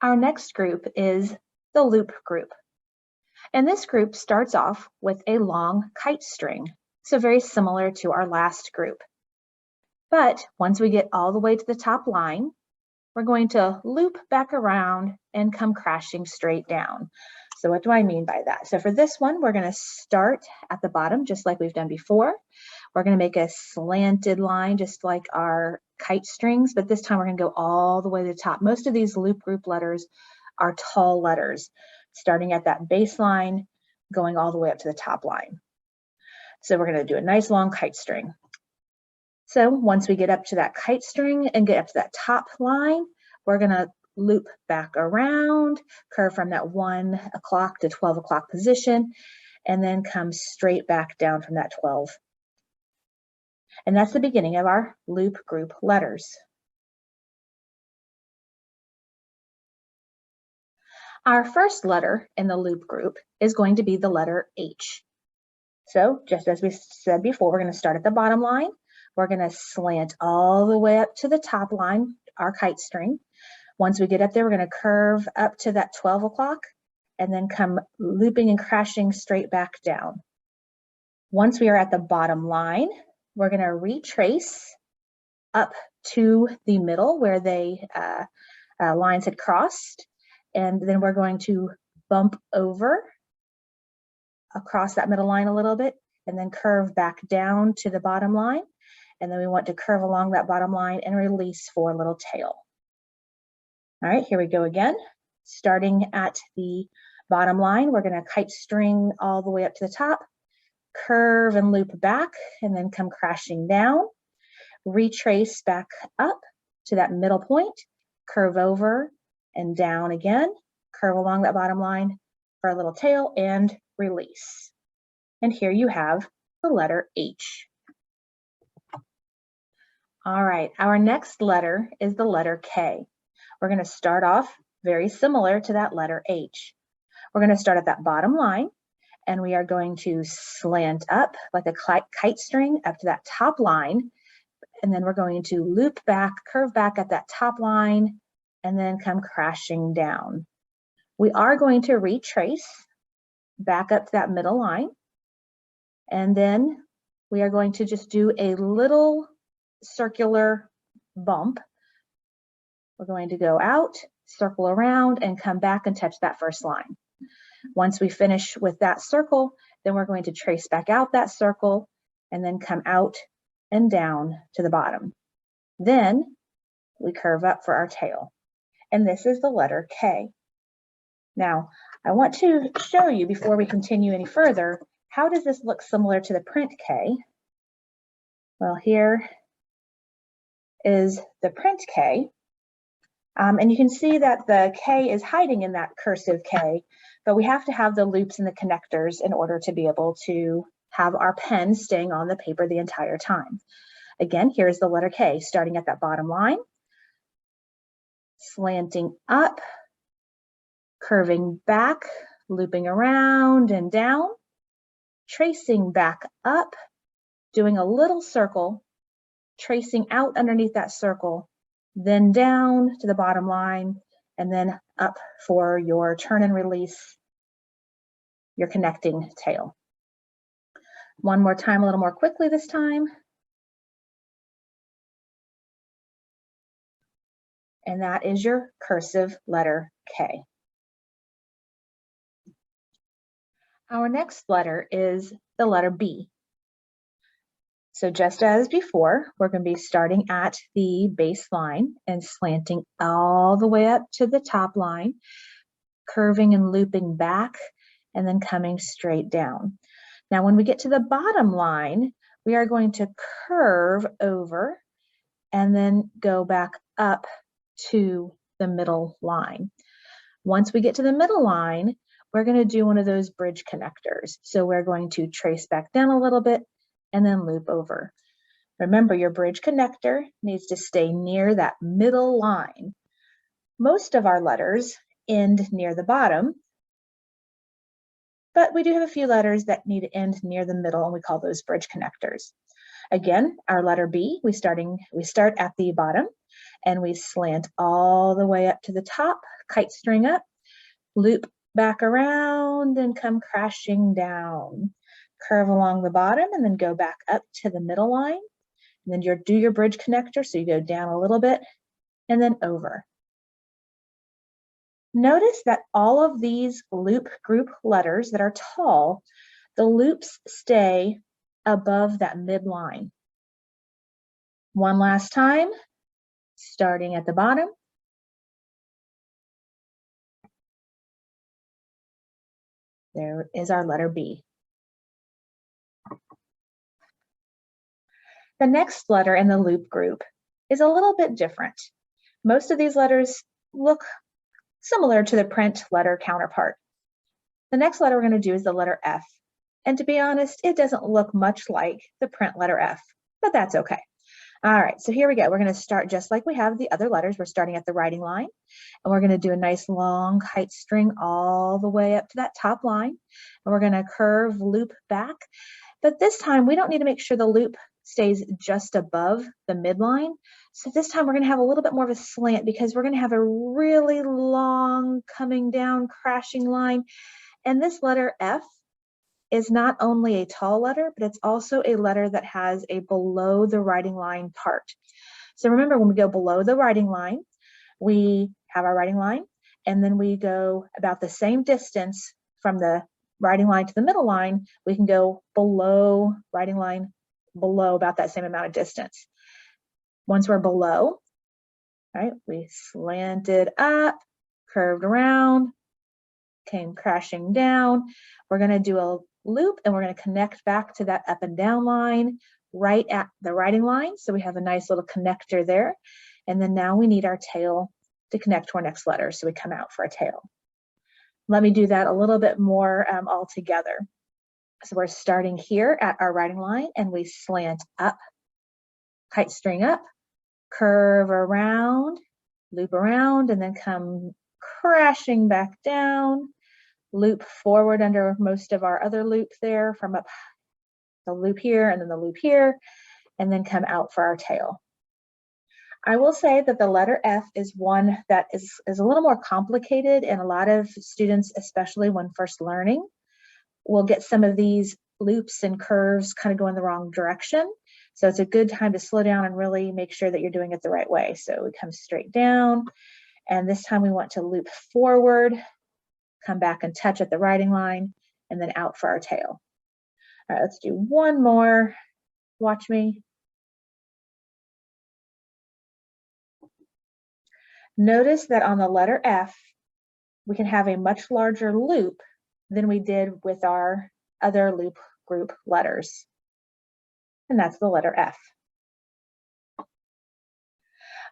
Our next group is the loop group. And this group starts off with a long kite string, so very similar to our last group. But once we get all the way to the top line, we're going to loop back around and come crashing straight down. So what do I mean by that? So for this one, we're going to start at the bottom, just like we've done before. We're going to make a slanted line, just like our kite strings, but this time we're going to go all the way to the top. Most of these loop group letters are tall letters, starting at that baseline, going all the way up to the top line. So we're going to do a nice long kite string. So once we get up to that kite string and get up to that top line, we're going to loop back around, curve from that 1 o'clock to 12 o'clock position, and then come straight back down from that 12. And that's the beginning of our loop group letters. Our first letter in the loop group is going to be the letter H. So just as we said before, we're going to start at the bottom line. We're going to slant all the way up to the top line, our kite string. Once we get up there, we're going to curve up to that 12 o'clock and then come looping and crashing straight back down. Once we are at the bottom line, we're going to retrace up to the middle where the lines had crossed. And then we're going to bump over across that middle line a little bit and then curve back down to the bottom line. And then we want to curve along that bottom line and release for a little tail. All right, here we go again. Starting at the bottom line, we're going to kite string all the way up to the top, curve and loop back, and then come crashing down. Retrace back up to that middle point, curve over and down again, curve along that bottom line for a little tail and release. And here you have the letter H. All right, our next letter is the letter K. We're going to start off very similar to that letter H. We're going to start at that bottom line, and we are going to slant up like a kite string up to that top line, and then we're going to loop back, curve back at that top line, and then come crashing down. We are going to retrace back up to that middle line, and then we are going to just do a little circular bump. We're going to go out, circle around, and come back and touch that first line. Once we finish with that circle, then we're going to trace back out that circle and then come out and down to the bottom. Then we curve up for our tail. And this is the letter K. Now, I want to show you before we continue any further, how does this look similar to the print K? Well, here is the print K. And you can see that the K is hiding in that cursive K, but we have to have the loops and the connectors in order to be able to have our pen staying on the paper the entire time. Again, here's the letter K, starting at that bottom line, slanting up, curving back, looping around and down, tracing back up, doing a little circle, tracing out underneath that circle, then down to the bottom line, and then up for your turn and release, your connecting tail. One more time, a little more quickly this time. And that is your cursive letter K. Our next letter is the letter B. So just as before, we're going to be starting at the baseline and slanting all the way up to the top line, curving and looping back, and then coming straight down. Now, when we get to the bottom line, we are going to curve over and then go back up to the middle line. Once we get to the middle line, we're going to do one of those bridge connectors. So we're going to trace back down a little bit and then loop over. Remember, your bridge connector needs to stay near that middle line. Most of our letters end near the bottom, but we do have a few letters that need to end near the middle, and we call those bridge connectors. Again, our letter B, we start at the bottom, and we slant all the way up to the top, kite string up, loop back around and come crashing down. Curve along the bottom and then go back up to the middle line. And then do your bridge connector, so you go down a little bit and then over. Notice that all of these loop group letters that are tall, the loops stay above that midline. One last time, starting at the bottom. There is our letter B. The next letter in the loop group is a little bit different. Most of these letters look similar to the print letter counterpart. The next letter we're going to do is the letter F. And to be honest, it doesn't look much like the print letter F, but that's okay. All right, so here we go. We're going to start just like we have the other letters. We're starting at the writing line, and we're going to do a nice long kite string all the way up to that top line. And we're going to curve, loop back. But this time, we don't need to make sure the loop stays just above the midline. So this time we're going to have a little bit more of a slant because we're going to have a really long coming down crashing line. And this letter F is not only a tall letter, but it's also a letter that has a below the writing line part. So remember, when we go below the writing line, we have our writing line, and then we go about the same distance from the writing line to the middle line. We can go below writing line, below about that same amount of distance. Once we're below, right, we slanted up, curved around, came crashing down. We're going to do a loop, and we're going to connect back to that up and down line right at the writing line. So we have a nice little connector there. And then now we need our tail to connect to our next letter. So we come out for a tail. Let me do that a little bit more all together. So we're starting here at our writing line, and we slant up, kite string up, curve around, loop around, and then come crashing back down, loop forward under most of our other loop there from up the loop here and then the loop here, and then come out for our tail. I will say that the letter F is one that is a little more complicated, and a lot of students, especially when first learning, will get some of these loops and curves kind of go in the wrong direction. So it's a good time to slow down and really make sure that you're doing it the right way. So we come straight down, and this time we want to loop forward, come back and touch at the writing line, and then out for our tail. All right, let's do one more. Watch me. Notice that on the letter F, we can have a much larger loop than we did with our other loop group letters. And that's the letter F.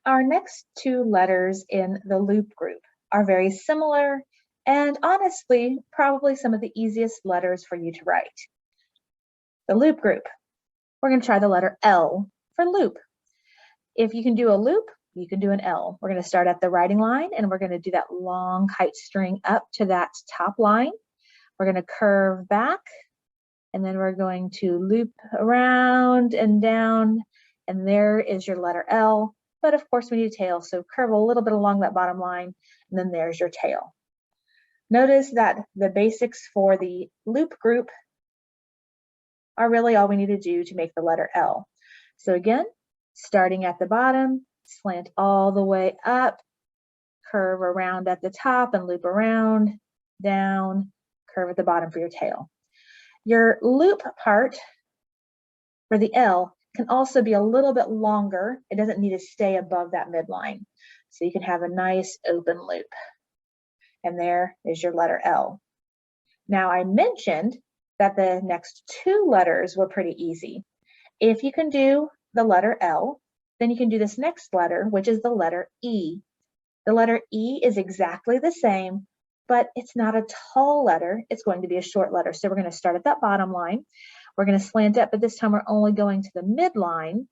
Our next two letters in the loop group are very similar, and honestly, probably some of the easiest letters for you to write. The loop group. We're going to try the letter L for loop. If you can do a loop, you can do an L. We're going to start at the writing line, and we're going to do that long kite string up to that top line. We're going to curve back, and then we're going to loop around and down, and there is your letter L. But of course, we need a tail, so curve a little bit along that bottom line, and then there's your tail. Notice that the basics for the loop group are really all we need to do to make the letter L. So again, starting at the bottom, slant all the way up, curve around at the top and loop around, down, curve at the bottom for your tail. Your loop part for the L can also be a little bit longer. It doesn't need to stay above that midline. So you can have a nice open loop. And there is your letter L. Now I mentioned that the next two letters were pretty easy. If you can do the letter L, then you can do this next letter, which is the letter E. The letter E is exactly the same, but it's not a tall letter. It's going to be a short letter. So we're going to start at that bottom line. We're going to slant up, but this time we're only going to the midline.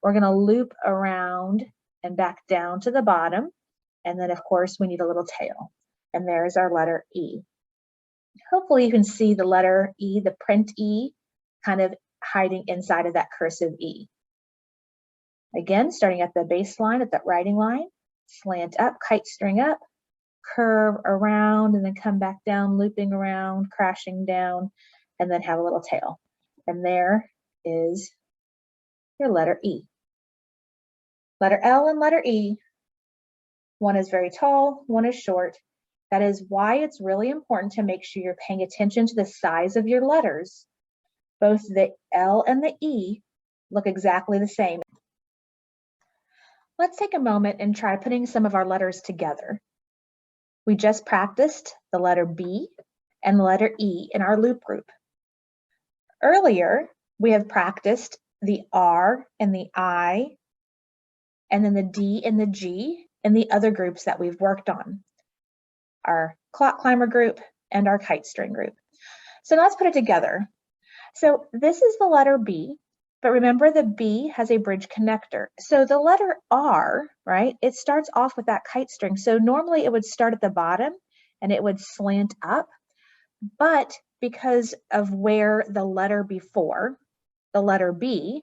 We're going to loop around and back down to the bottom. And then, of course, we need a little tail. And there's our letter E. Hopefully you can see the letter E, the print E, kind of hiding inside of that cursive E. Again, starting at the baseline, at that writing line, slant up, kite string up, curve around, and then come back down, looping around, crashing down, and then have a little tail. And there is your letter E. Letter L and letter E, one is very tall, one is short. That is why it's really important to make sure you're paying attention to the size of your letters. Both the L and the E look exactly the same. Let's take a moment and try putting some of our letters together. We just practiced the letter B and the letter E in our loop group. Earlier, we have practiced the R and the I, and then the D and the G in the other groups that we've worked on, our clock climber group and our kite string group. So now let's put it together. So this is the letter B, but remember the B has a bridge connector. So the letter R, right, it starts off with that kite string. So normally it would start at the bottom and it would slant up, but because of where the letter before, the letter B,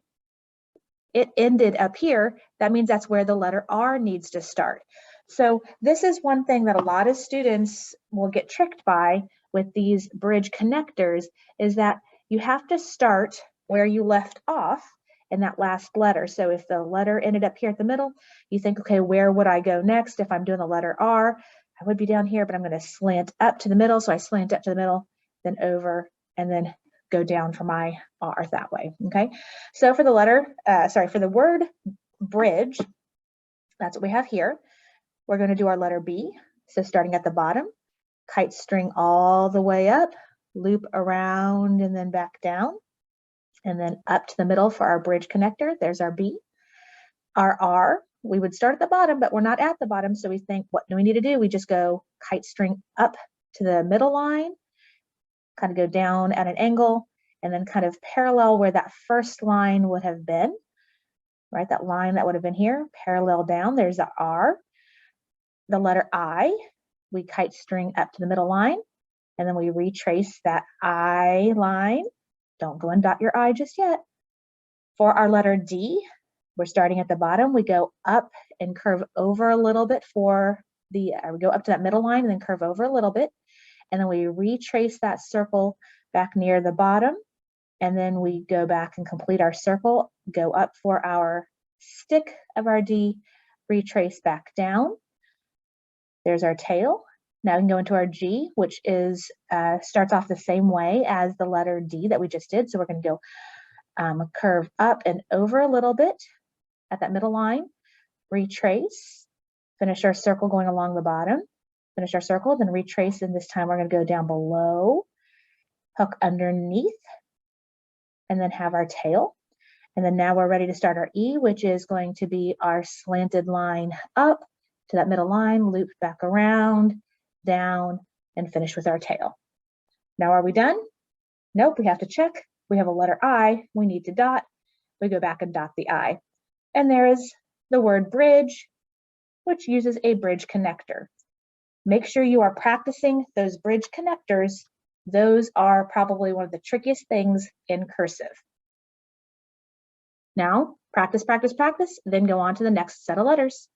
it ended up here, that means that's where the letter R needs to start. So this is one thing that a lot of students will get tricked by with these bridge connectors, is that you have to start where you left off in that last letter. So if the letter ended up here at the middle, you think, okay, where would I go next? If I'm doing the letter R, I would be down here, but I'm going to slant up to the middle. So I slant up to the middle, then over, and then go down for my R that way. Okay. So for the for the word bridge, that's what we have here. We're going to do our letter B. So starting at the bottom, kite string all the way up, loop around and then back down, and then up to the middle for our bridge connector. There's our B. Our R, we would start at the bottom, but we're not at the bottom. So we think, what do we need to do? We just go kite string up to the middle line, kind of go down at an angle, and then kind of parallel where that first line would have been, right? That line that would have been here, parallel down. There's the R. The letter I, we kite string up to the middle line, and then we retrace that I line. Don't go and dot your I just yet. For our letter D, we're starting at the bottom. We go up and curve over a little bit for the, we go up to that middle line and then curve over a little bit. And then we retrace that circle back near the bottom. And then we go back and complete our circle, go up for our stick of our D, retrace back down. There's our tail. Now we can go into our G, which is starts off the same way as the letter D that we just did. So we're going to go curve up and over a little bit at that middle line, retrace, finish our circle going along the bottom, finish our circle, then retrace, and this time we're going to go down below, hook underneath, and then have our tail. And then now we're ready to start our E, which is going to be our slanted line up to that middle line, loop back around, down, and finish with our tail. Now are we done? Nope, we have to check. We have a letter I, we need to dot. We go back and dot the I. And there is the word bridge, which uses a bridge connector. Make sure you are practicing those bridge connectors. Those are probably one of the trickiest things in cursive. Now, practice, practice, practice, then go on to the next set of letters.